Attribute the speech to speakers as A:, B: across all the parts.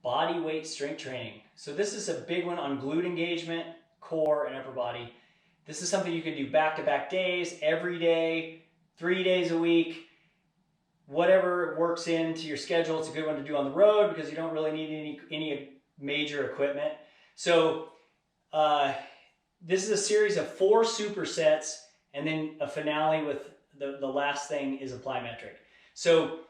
A: body weight strength training. So this is a big one on glute engagement, core, and upper body. This is something you can do back-to-back days, every day, 3 days a week, whatever works into your schedule. It's a good one to do on the road because you don't really need any major equipment. So this is a series of 4 supersets and then a finale with the last thing is a plyometric. So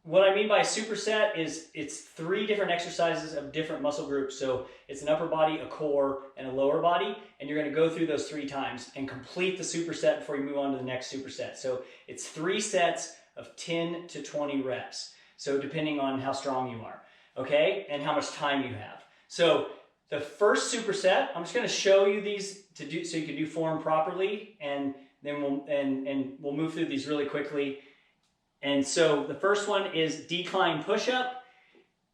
A: what I mean by superset is it's 3 different exercises of different muscle groups. So it's an upper body, a core, and a lower body. And you're going to go through those 3 times and complete the superset before you move on to the next superset. So it's 3 sets of 10 to 20 reps. So depending on how strong you are, okay, and how much time you have. So the first superset, I'm just going to show you these to do so you can do form properly, and then we'll move through these really quickly. And so the first one is decline push-up,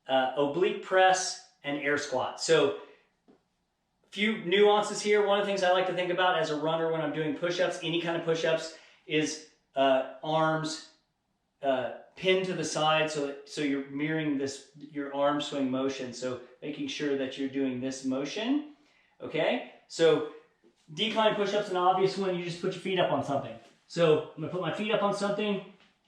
A: oblique press, and air squat. So a few nuances here. One of the things I like to think about as a runner when I'm doing push-ups, any kind of push-ups, is arms pinned to the side, so you're mirroring your arm swing motion. So making sure that you're doing this motion. Okay, so decline push-ups, an obvious one. You just put your feet up on something. So I'm gonna put my feet up on something.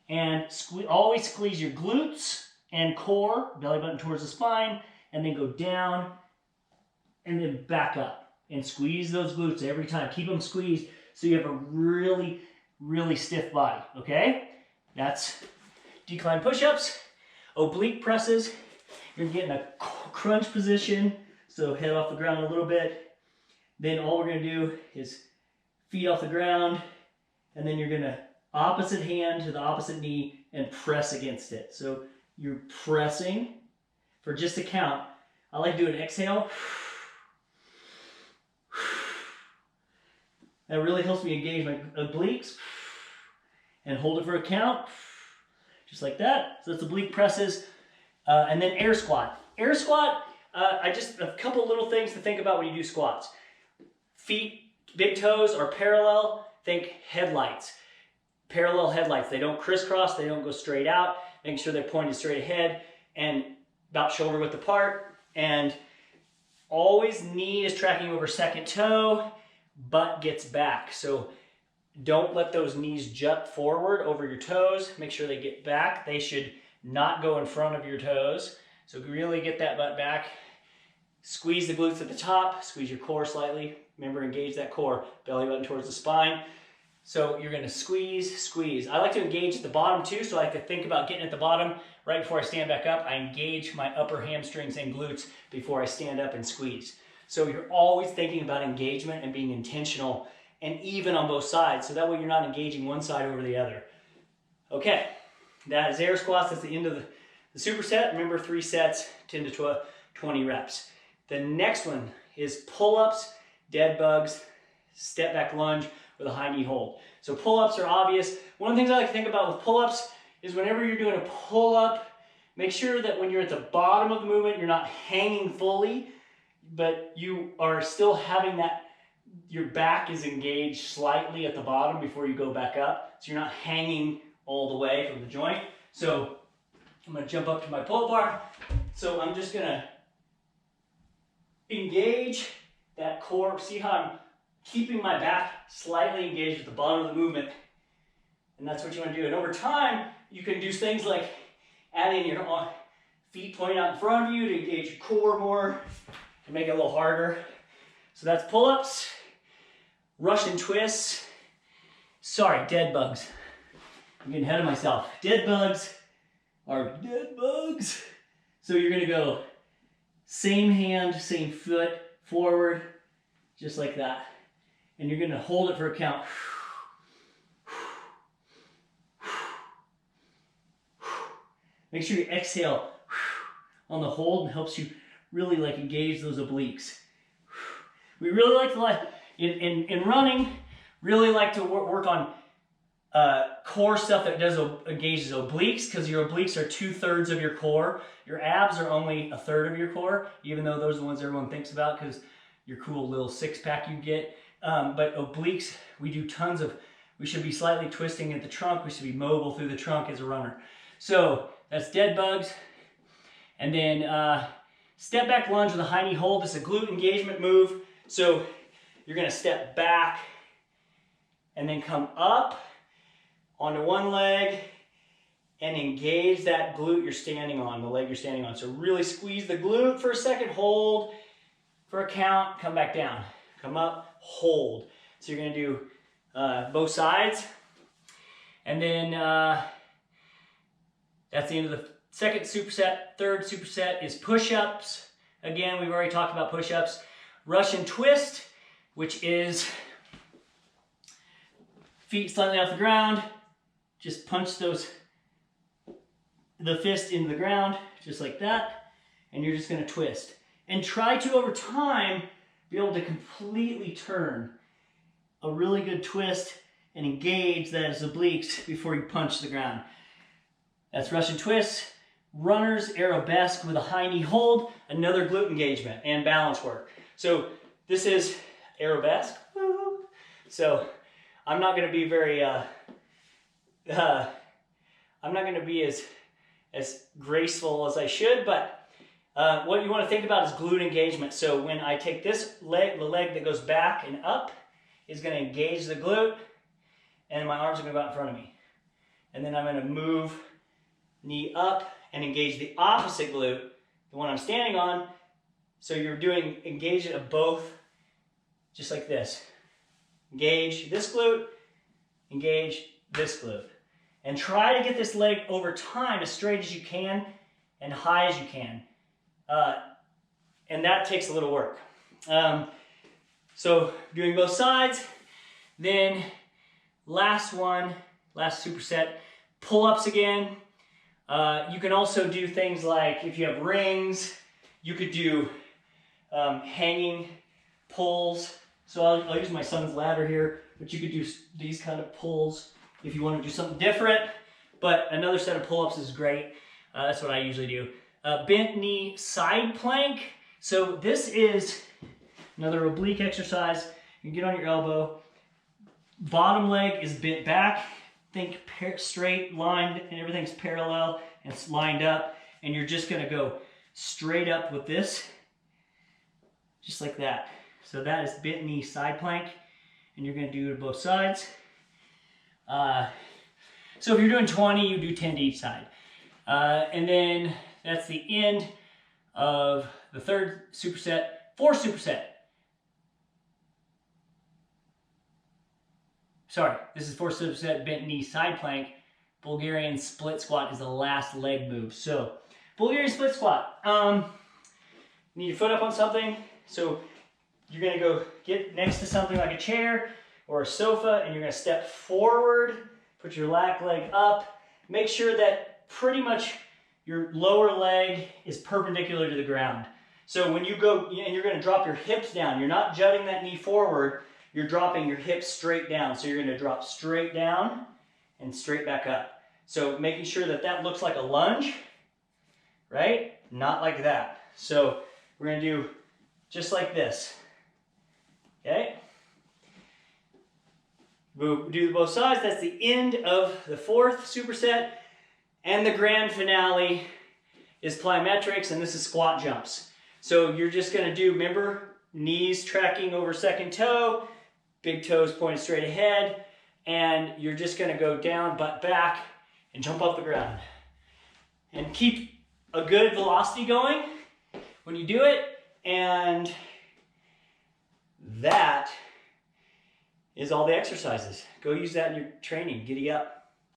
A: And always squeeze your glutes and core, belly button towards the spine, and then go down and then back up. And squeeze those glutes every time. Keep them squeezed so you have a really, really stiff body, okay? That's decline push-ups. Oblique presses, you're gonna get in a crunch position, so head off the ground a little bit. Then all we're gonna do is feet off the ground, and then you're gonna opposite hand to the opposite knee and press against it. So you're pressing for just a count. I like to do an exhale. That really helps me engage my obliques. And hold it for a count. Just like that. So that's oblique presses. And then air squat. Air squat, a couple little things to think about when you do squats. Feet, big toes are parallel. Think headlights. Parallel headlights. They don't crisscross, they don't go straight out. Making sure they're pointed straight ahead and about shoulder width apart. And always knee is tracking over second toe, butt gets back. So don't let those knees jut forward over your toes. Make sure they get back. They should not go in front of your toes. So really get that butt back. Squeeze the glutes at the top, squeeze your core slightly. Remember, engage that core, belly button towards the spine. So you're going to squeeze, squeeze. I like to engage at the bottom too, so I like to think about getting at the bottom. Right before I stand back up, I engage my upper hamstrings and glutes before I stand up and squeeze. So you're always thinking about engagement and being intentional and even on both sides, so that way you're not engaging one side over the other. Okay, that is air squats. That's the end of the superset. Remember, 3 sets, 10 to 20 reps. The next one is pull-ups, dead bugs, step back lunge, with a high knee hold. So pull-ups are obvious. One of the things I like to think about with pull-ups is whenever you're doing a pull-up, make sure that when you're at the bottom of the movement, you're not hanging fully, but you are still having that, your back is engaged slightly at the bottom before you go back up. So you're not hanging all the way from the joint. So I'm gonna jump up to my pull-up bar. So I'm just gonna engage that core. See how I'm keeping my back slightly engaged at the bottom of the movement. And that's what you want to do. And over time, you can do things like adding your feet pointing out in front of you to engage your core more and make it a little harder. So that's pull-ups, Russian twists. Sorry, dead bugs. I'm getting ahead of myself. Dead bugs are dead bugs. So you're going to go same hand, same foot, forward, just like that. And you're going to hold it for a count. Make sure you exhale on the hold, and helps you really like engage those obliques. We really like to in running, really like to work on core stuff that engages obliques, because your obliques are 2/3 of your core. Your abs are only 1/3 of your core, even though those are the ones everyone thinks about because your cool little 6-pack you get. But obliques, we should be slightly twisting at the trunk. We should be mobile through the trunk as a runner. So that's dead bugs. And then step back lunge with a high knee hold. This is a glute engagement move. So you're gonna step back and then come up onto one leg and engage that glute you're standing on, the leg you're standing on. So really squeeze the glute for a second, hold for a count, come back down. Come up, hold. So you're gonna do both sides. And then that's the end of the second superset. Third superset is push-ups. Again, we've already talked about push-ups. Russian twist, which is feet slightly off the ground. Just punch the fist into the ground, just like that. And you're just gonna twist. And try to, over time, be able to completely turn a really good twist and engage those obliques before you punch the ground. That's Russian twist. Runners, Arabesque with a high knee hold, another glute engagement and balance work. So this is Arabesque. So I'm not going to be very, I'm not going to be as graceful as I should, but what you want to think about is glute engagement. So when I take this leg, the leg that goes back and up is going to engage the glute, and my arms are going to go out in front of me. And then I'm going to move knee up and engage the opposite glute, the one I'm standing on. So you're doing engagement of both, just like this. Engage this glute, engage this glute. And try to get this leg over time as straight as you can and high as you can. And that takes a little work. So doing both sides. Then last superset, pull-ups again. You can also do things like, if you have rings, you could do hanging pulls. So I'll use my son's ladder here, but you could do these kind of pulls if you want to do something different. But another set of pull-ups is great. That's what I usually do. Bent knee side plank. So this is another oblique exercise. You get on your elbow. Bottom leg is bent back. Think straight, lined, and everything's parallel and it's lined up. And you're just gonna go straight up with this, just like that. So that is bent knee side plank, and you're gonna do it both sides. So if you're doing 20, you do 10 to each side. And then that's the end of the third superset. Fourth superset. Sorry, this is fourth superset, bent knee side plank. Bulgarian split squat is the last leg move. So, Bulgarian split squat. You need your foot up on something. So you're gonna go get next to something like a chair or a sofa, and you're gonna step forward, put your back leg up. Make sure that pretty much your lower leg is perpendicular to the ground. So when you go, and you're gonna drop your hips down. You're not jutting that knee forward. You're dropping your hips straight down. So you're gonna drop straight down and straight back up. So making sure that that looks like a lunge, right? Not like that. So we're gonna do just like this, okay? We'll do both sides. That's the end of the fourth superset. And the grand finale is plyometrics, and this is squat jumps. So you're just gonna do, remember, knees tracking over second toe, big toes pointed straight ahead, and you're just gonna go down, butt back, and jump off the ground. And keep a good velocity going when you do it, and that is all the exercises. Go use that in your training. Giddy up.